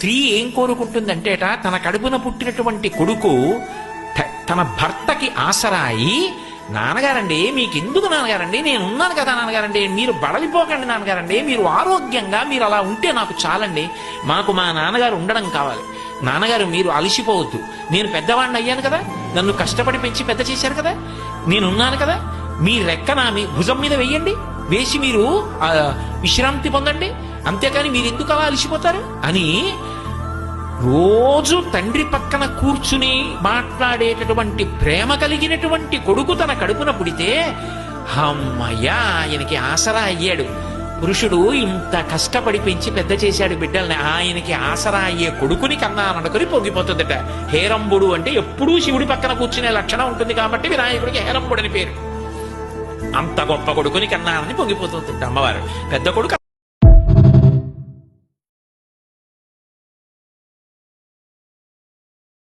స్త్రీ ఏం కోరుకుంటుందంటేట తన కడుపున పుట్టినటువంటి కొడుకు తన భర్తకి ఆసరాయి, నాన్నగారండి మీకెందుకు నాన్నగారండి, నేను ఉన్నాను కదా నాన్నగారండి, మీరు బడలిపోకండి నాన్నగారండి, మీరు ఆరోగ్యంగా మీరు అలా ఉంటే నాకు చాలండి, మాకు మా నాన్నగారు ఉండడం కావాలి, నాన్నగారు మీరు అలసిపోవద్దు, నేను పెద్దవాడిని అయ్యాను కదా, నన్ను కష్టపడి పెంచి పెద్ద చేశారు కదా, నేనున్నాను కదా, మీ రెక్క నా మీ భుజం మీద వెయ్యండి, వేసి మీరు విశ్రాంతి పొందండి, అంతేకాని మీరు ఎందుకు అలా అలసిపోతారు అని రోజు తండ్రి పక్కన కూర్చుని మాట్లాడేటటువంటి ప్రేమ కలిగినటువంటి కొడుకు తన కడుపున పుడితే అమ్మయ్యా ఆయనకి ఆసరా అయ్యాడు. పురుషుడు ఇంత కష్టపడి పెంచి పెద్ద చేశాడు బిడ్డల్ని, ఆయనకి ఆసరా అయ్యే కొడుకుని కన్నాననుకుని పొంగిపోతుందట. హేరంబుడు అంటే ఎప్పుడూ శివుడి పక్కన కూర్చునే లక్షణం ఉంటుంది కాబట్టి వినాయకుడికి హేరంబుడు అని పేరు. అంత గొప్ప కొడుకుని కన్నానని పొంగిపోతుందట అమ్మవారు. పెద్ద కొడుకు